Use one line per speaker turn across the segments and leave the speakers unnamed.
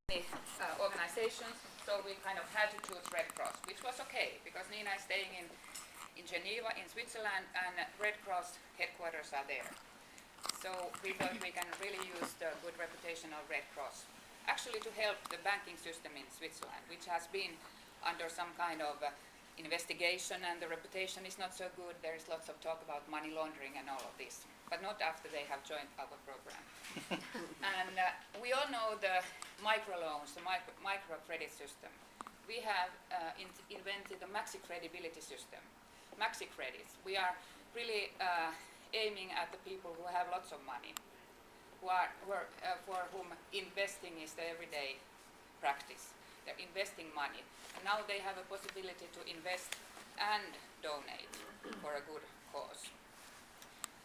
organizations, so we kind of had to choose Red Cross, which was okay because Nina is staying in Geneva in Switzerland and Red Cross headquarters are there. So we thought we can really use the good reputation of Red Cross actually to help the banking system in Switzerland, which has been under some kind of investigation and the reputation is not so good. There is lots of talk about money laundering and all of this, but not after they have joined our program. And we all know the microloans, the microcredit system. We have invented the maxi credibility system, maxi credits. We are really aiming at the people who have lots of money, for whom investing is the everyday practice. They're investing money. And now they have a possibility to invest and donate for a good cause.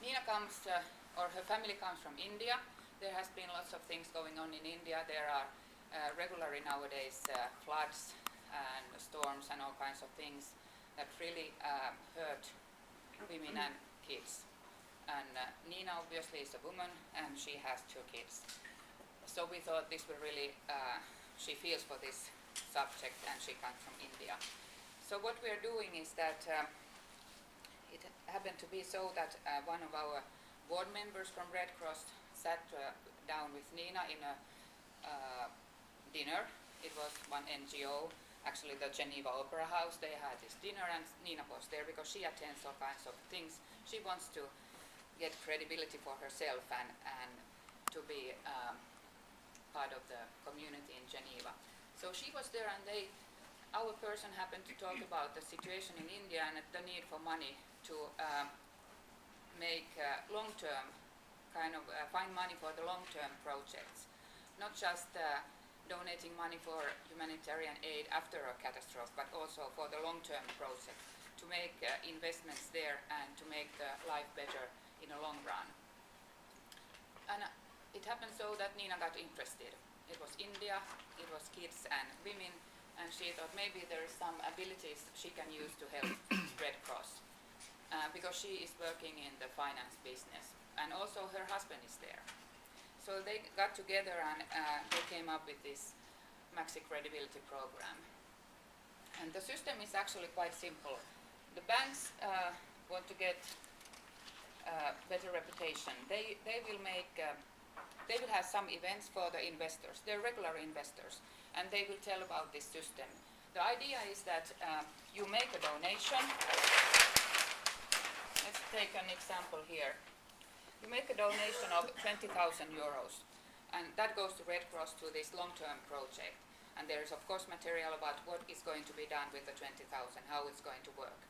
Nina comes, or her family comes from India. There has been lots of things going on in India. There are regularly nowadays floods and storms and all kinds of things that really hurt women and kids. And Nina obviously is a woman and she has 2 kids. So we thought this will really, she feels for this subject and she comes from India. So what we are doing is that it happened to be so that one of our board members from Red Cross sat down with Nina in a dinner. It was one NGO, actually the Geneva Opera House. They had this dinner and Nina was there because she attends all kinds of things. She wants to get credibility for herself and to be part of the community in Geneva. So she was there and our person happened to talk about the situation in India and the need for money to make long-term, find money for the long-term projects, not just donating money for humanitarian aid after a catastrophe, but also for the long-term project, to make investments there and to make the life better in the long run. And it happened so that Nina got interested. It was India, it was kids and women, and she thought maybe there is some abilities she can use to help Red Cross, because she is working in the finance business, and also her husband is there. So they got together and they came up with this Maxi Credibility program. And the system is actually quite simple. The banks want to get better reputation. They will have some events for the investors. They're regular investors, and they will tell about this system. The idea is that you make a donation. Let's take an example here. You make a donation of 20,000 euros, and that goes to Red Cross to this long-term project. And there is, of course, material about what is going to be done with the 20,000, how it's going to work.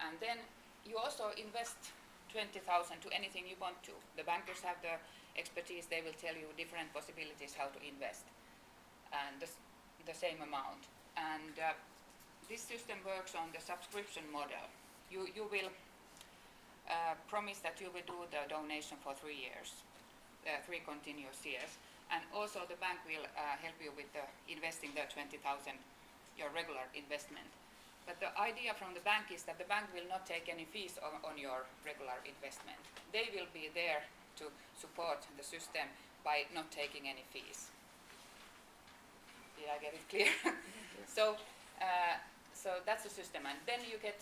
And then you also invest 20,000 to anything you want to. The bankers have the expertise. They will tell you different possibilities how to invest, and the same amount. And this system works on the subscription model. You will promise that you will do the donation for 3 years, 3 continuous years. And also the bank will help you with investing the 20,000, your regular investment. But the idea from the bank is that the bank will not take any fees on your regular investment. They will be there to support the system by not taking any fees. Did I get it clear? So that's the system. And then you get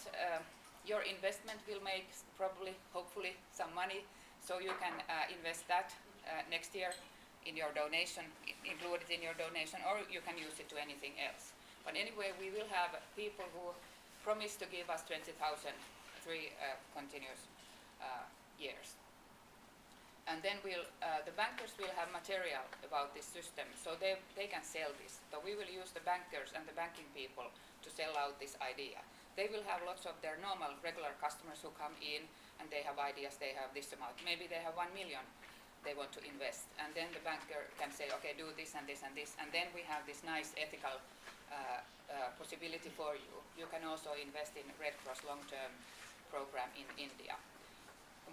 your investment will make probably, hopefully, some money, so you can invest that next year in your donation, include it in your donation, or you can use it to anything else. But anyway, we will have people who promise to give us 20,000, 3 continuous years. And then the bankers will have material about this system, so they can sell this. So we will use the bankers and the banking people to sell out this idea. They will have lots of their normal, regular customers who come in and they have ideas, they have this amount. Maybe they have 1 million they want to invest. And then the banker can say, okay, do this and this and this. And then we have this nice ethical possibility for you. You can also invest in Red Cross long-term program in India.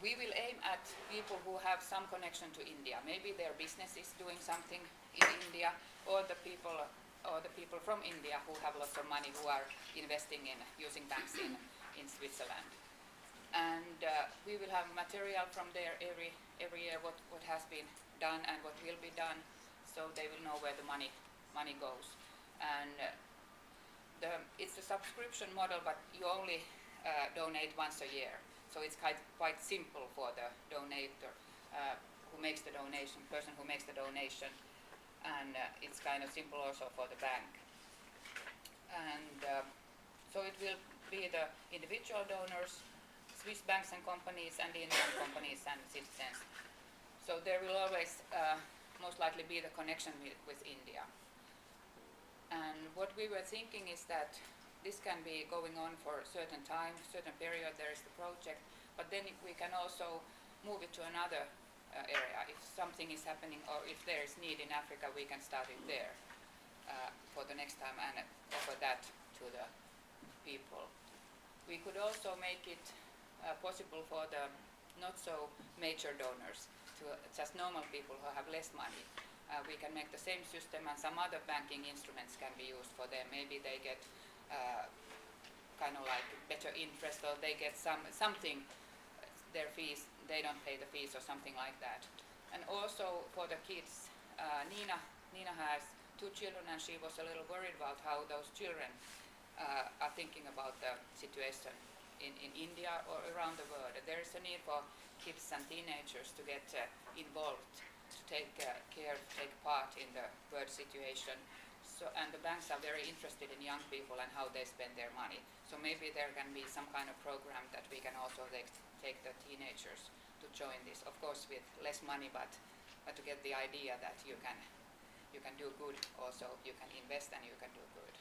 We will aim at people who have some connection to India. Maybe their business is doing something in India, or the people from India who have lots of money who are investing in using banks in Switzerland. And we will have material from there every year what has been done and what will be done, so they will know where the money money goes. And it's a subscription model, but you only donate once a year. So it's quite simple for the donator who makes the donation, person who makes the donation, and it's kind of simple also for the bank. And so it will be the individual donors, Swiss banks and companies, and the Indian companies and citizens. So there will always most likely be the connection with India. And what we were thinking is that this can be going on for a certain time, certain period, there is the project, but then we can also move it to another area. If something is happening or if there is need in Africa, we can start it there for the next time and offer that to the people. We could also make it possible for the not so major donors, to just normal people who have less money. We can make the same system and some other banking instruments can be used for them. Maybe they get kind of like better interest, or they get something, their fees, they don't pay the fees or something like that. And also for the kids, Nina has 2 children and she was a little worried about how those children are thinking about the situation in India or around the world. There is a need for kids and teenagers to get involved, to take take part in the world situation. So, and the banks are very interested in young people and how they spend their money. So maybe there can be some kind of program that we can also take the teenagers to join this. Of course, with less money, but to get the idea that you can do good. Also, you can invest and you can do good.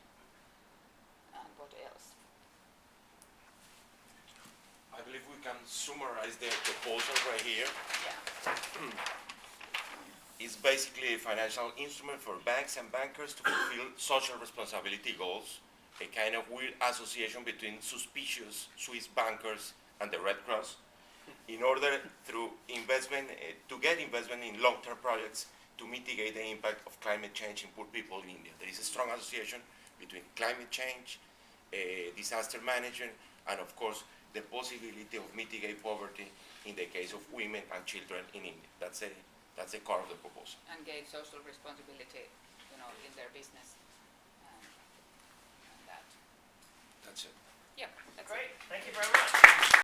And what else?
I believe we can summarize the proposal right here.
Yeah.
It's basically a financial instrument for banks and bankers to fulfill social responsibility goals, a kind of weird association between suspicious Swiss bankers and the Red Cross, in order through investment, to get investment in long-term projects to mitigate the impact of climate change in poor people in India. There is a strong association between climate change, disaster management, and of course, the possibility of mitigate poverty in the case of women and children in India. That's a core of the proposal.
And gain social responsibility, in their business. And that.
That's it.
Yeah, that's
Great.
it.
Thank you very much.